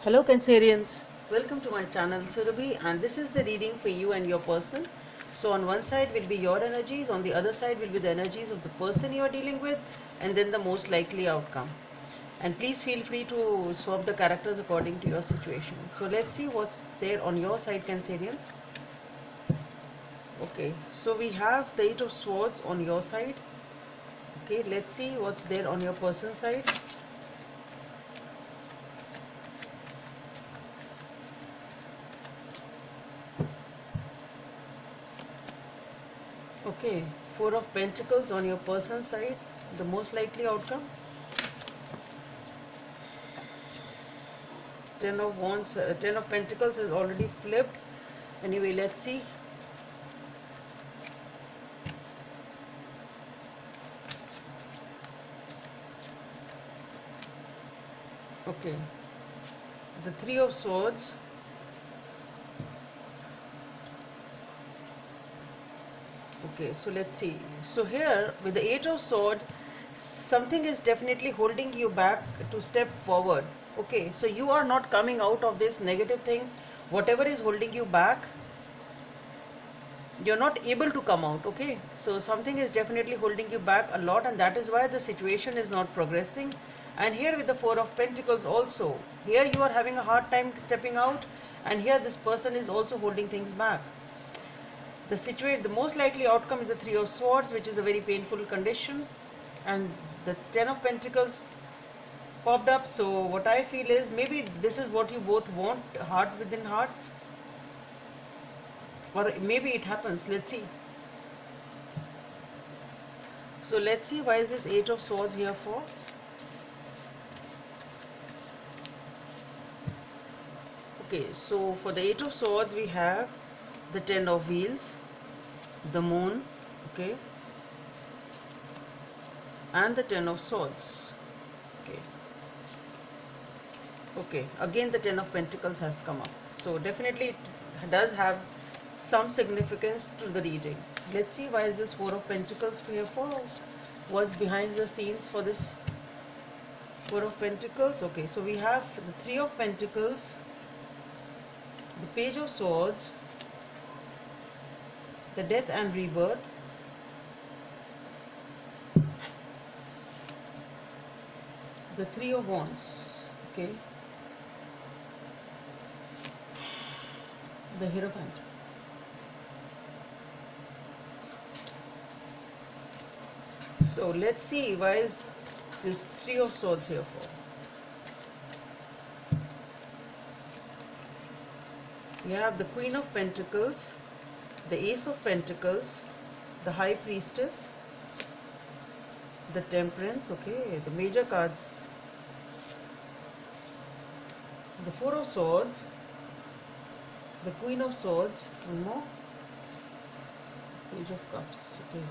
Hello Cancerians, welcome to my channel Surabhi, and this is the reading for you and your person. So on one side will be your energies, on the other side will be the energies of the person you are dealing with, and then the most likely outcome. And please feel free to swap the characters according to your situation. So let's see what's there on your side, Cancerians. Okay, so we have the Eight of Swords on your side. Okay, let's see what's there on your person's side. Okay, Four of Pentacles on your person's side, the most likely outcome. Ten of Wands, Ten of Pentacles has already flipped. Anyway, let's see. Okay, the Three of Swords. Okay, so let's see. So here with the Eight of Swords, something is definitely holding you back to step forward. Okay, so you are not coming out of this negative thing. Whatever is holding you back, you're not able to come out. Okay, so something is definitely holding you back a lot, and that is why the situation is not progressing. And here with the Four of Pentacles also, here you are having a hard time stepping out, and here this person is also holding things back. The most likely outcome is the Three of Swords, which is a very painful condition, and the Ten of Pentacles popped up. So what I feel is maybe this is what you both want, heart within hearts, or maybe it happens. Let's see. So let's see, why is this Eight of Swords here for? Okay, so for the Eight of Swords we have the Ten of Wheels, the Moon, okay, and the Ten of Swords. Okay, okay, again the Ten of Pentacles has come up, so definitely it does have some significance to the reading. Let's see, why is this Four of Pentacles here for? What's behind the scenes for this Four of Pentacles? Okay, so we have the Three of Pentacles, the Page of Swords, the Death and Rebirth, the Three of Wands, okay, the Hierophant. So let's see, why is this Three of Swords here for? We have the Queen of Pentacles, the Ace of Pentacles, the High Priestess, the Temperance, okay, the major cards, the Four of Swords, the Queen of Swords, one more, Page of Cups, okay,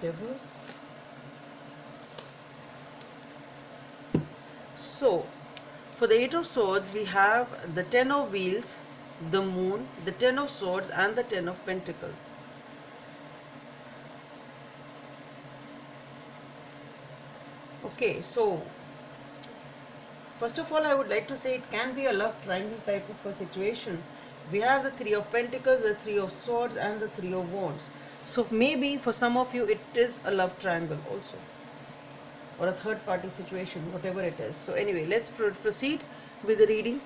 the Devil. So for the Eight of Swords we have the Ten of Wheels, the Moon, the Ten of Swords, and the Ten of Pentacles. Okay, so first of all I would like to say it can be a love triangle type of a situation. We have the Three of Pentacles, the Three of Swords, and the Three of Wands. So maybe for some of you it is a love triangle also, or a third party situation, whatever it is. So anyway, let's proceed with the reading.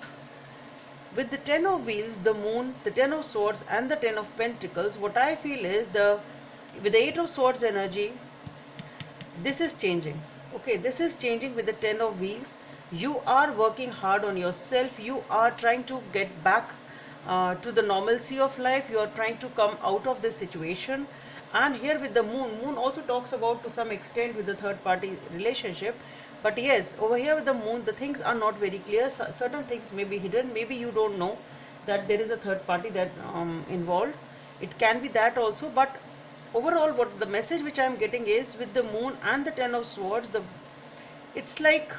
With the Ten of Wheels, the Moon, the Ten of Swords, and the Ten of Pentacles, what I feel is with the Eight of Swords energy, this is changing. Okay, this is changing with the Ten of Wheels. You are working hard on yourself. You are trying to get back to the normalcy of life. You are trying to come out of this situation. And here with the Moon also talks about to some extent with the third party relationship. But yes, over here with the Moon, the things are not very clear. Certain things may be hidden. Maybe you don't know that there is a third party that involved. It can be that also. But overall, what the message which I am getting is with the Moon and the Ten of Swords, it's like,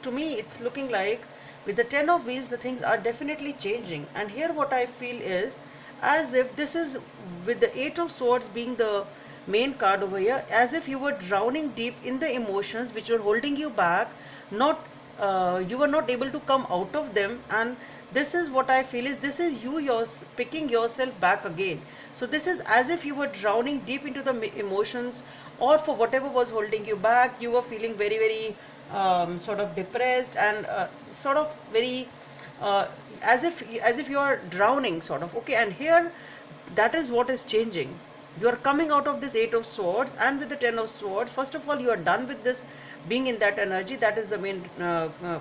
to me, it's looking like with the Ten of Wheels, the things are definitely changing. And here what I feel is as if this is with the Eight of Swords being the main card over here, as if you were drowning deep in the emotions which were holding you back, not you were not able to come out of them. And this is what I feel is, this is you picking yourself back again. So this is as if you were drowning deep into the emotions, or for whatever was holding you back, you were feeling very very sort of depressed, and sort of very uh, as if you are drowning sort of. Okay, and here that is what is changing. You are coming out of this Eight of Swords, and with the Ten of Swords, first of all you are done with this being in that energy. That is the main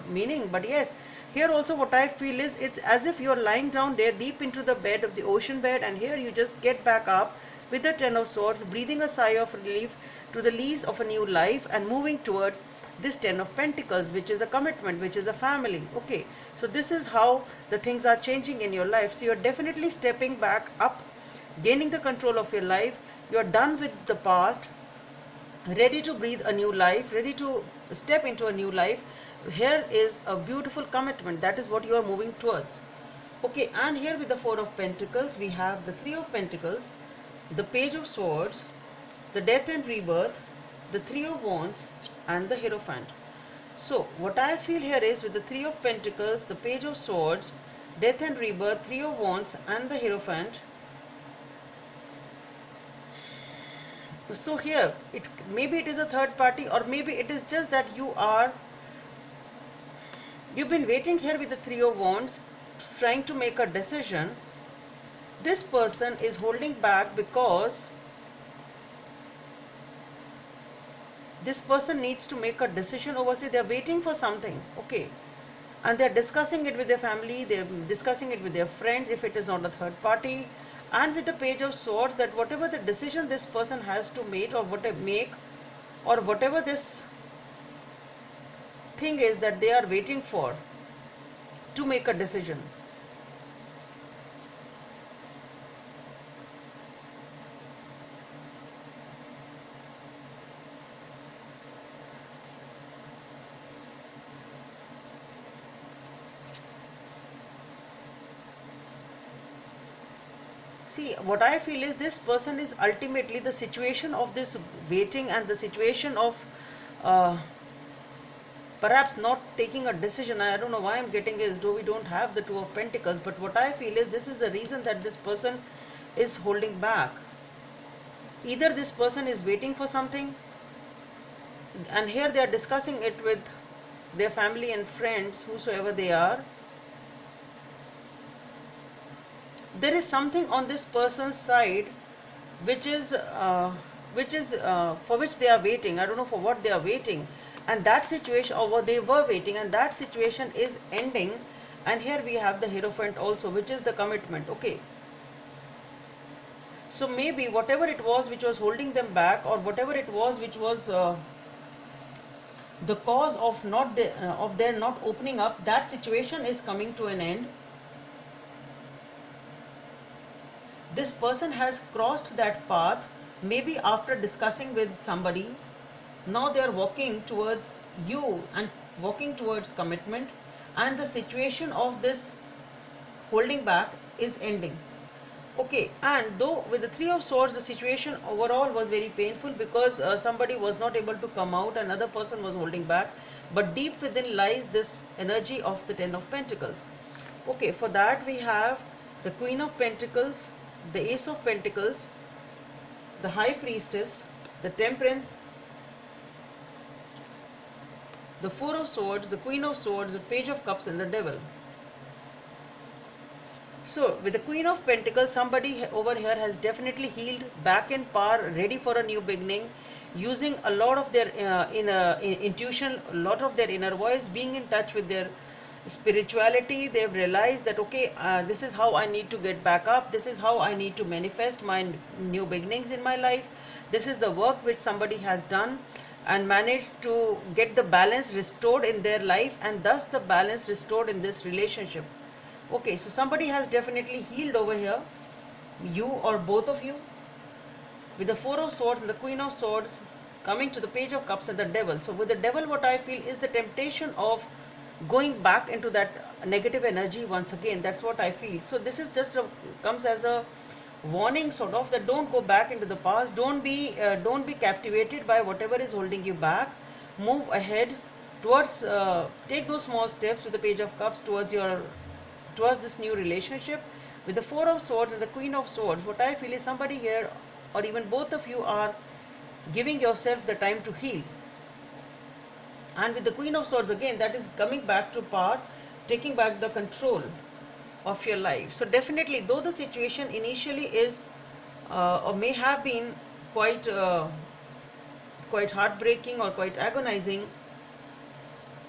meaning. But yes, here also what I feel is, it's as if you are lying down there deep into the bed of the ocean bed, and here you just get back up with the Ten of Swords, breathing a sigh of relief to the lease of a new life, and moving towards this Ten of Pentacles, which is a commitment, which is a family. Okay, so this is how the things are changing in your life. So you're definitely stepping back up, gaining the control of your life. You're done with the past, ready to breathe a new life, ready to step into a new life. Here is a beautiful commitment. That is what you are moving towards. Okay, and here with the Four of Pentacles, we have the Three of Pentacles, the Page of Swords, the Death and Rebirth, the Three of Wands, and the Hierophant. So what I feel here is, with the Three of Pentacles, the Page of Swords, Death and Rebirth, Three of Wands, and the Hierophant. So here, maybe it is a third party, or maybe it is just that you've been waiting here with the Three of Wands, trying to make a decision. This person is holding back because this person needs to make a decision over, say they're waiting for something. Okay, and they're discussing it with their family, they're discussing it with their friends, if it is not a third party. And with the Page of Swords, that whatever the decision this person has to make, or whatever this thing is that they are waiting for to make a decision. See, what I feel is, this person is ultimately, the situation of this waiting and the situation of uh, perhaps not taking a decision. I don't know why I'm getting is, though we don't have the Two of Pentacles, but what I feel is, this is the reason that this person is holding back. Either this person is waiting for something, and here they are discussing it with their family and friends, whosoever they are. There is something on this person's side which is for which they are waiting. I don't know for what they are waiting, and that situation, or what they were waiting, and that situation is ending. And here we have the Hierophant also, which is the commitment. Okay, so maybe whatever it was which was holding them back, or whatever it was which was the cause of of their not opening up, that situation is coming to an end. This person has crossed that path, maybe after discussing with somebody. Now they are walking towards you and walking towards commitment, and the situation of this holding back is ending. Okay, and though with the Three of Swords, the situation overall was very painful, because somebody was not able to come out, another person was holding back, but deep within lies this energy of the Ten of Pentacles. Okay, for that we have the Queen of Pentacles, the Ace of Pentacles, the High Priestess, the Temperance, the Four of Swords, the Queen of Swords, the Page of Cups, and the Devil. So with the Queen of Pentacles, somebody over here has definitely healed, back in power, ready for a new beginning, using a lot of their intuition, a lot of their inner voice, being in touch with their spirituality. They've realized that, okay, this is how I need to get back up, this is how I need to manifest my new beginnings in my life. This is the work which somebody has done and managed to get the balance restored in their life, and thus the balance restored in this relationship. Okay, so somebody has definitely healed over here, you or both of you, with the Four of Swords and the Queen of Swords coming to the Page of Cups and the Devil. So with the Devil, what I feel is the temptation of going back into that negative energy once again. That's what I feel. So this is just comes as a warning sort of, that don't go back into the past, don't be captivated by whatever is holding you back. Move ahead towards, take those small steps with the Page of Cups towards this new relationship. With the Four of Swords and the Queen of Swords, what I feel is somebody here, or even both of you, are giving yourself the time to heal. And with the Queen of Swords, again, that is coming back to power, taking back the control of your life. So definitely, though the situation initially is or may have been quite heartbreaking or quite agonizing,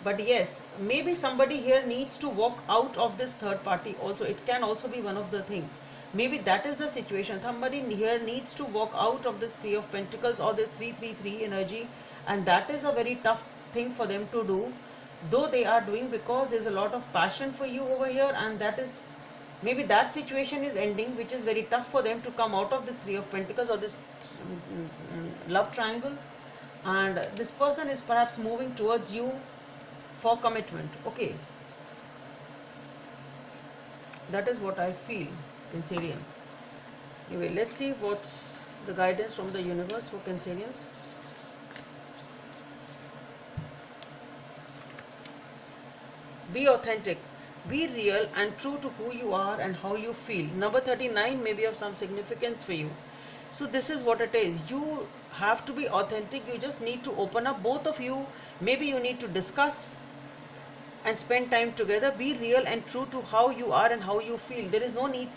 but yes, maybe somebody here needs to walk out of this third party also. It can also be one of the thing. Maybe that is the situation. Somebody here needs to walk out of this Three of Pentacles or this 333 energy, and that is a very tough thing for them to do, though they are doing, because there's a lot of passion for you over here, and that is, maybe that situation is ending, which is very tough for them to come out of this Three of Pentacles or this love triangle, and this person is perhaps moving towards you for commitment. Okay, that is what I feel, Cancerians. Anyway, let's see what's the guidance from the universe for Cancerians. Be authentic, be real and true to who you are and how you feel. Number 39 may be of some significance for you. So this is what it is. You have to be authentic. You just need to open up, both of you. Maybe you need to discuss and spend time together. Be real and true to how you are and how you feel. There is no need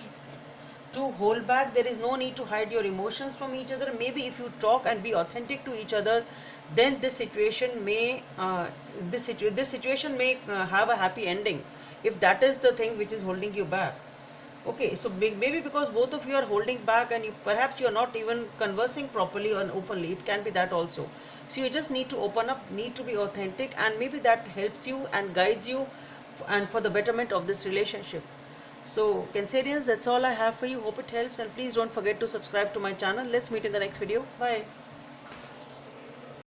to hold back. There is no need to hide your emotions from each other. Maybe if you talk and be authentic to each other, then this situation may this situation may have a happy ending, if that is the thing which is holding you back. Okay, so maybe because both of you are holding back and perhaps you are not even conversing properly and openly. It can be that also. So you just need to open up, need to be authentic, and maybe that helps you and guides you and for the betterment of this relationship. So Cancerians, that's all I have for you. Hope it helps, and please don't forget to subscribe to my channel. Let's meet in the next video. Bye.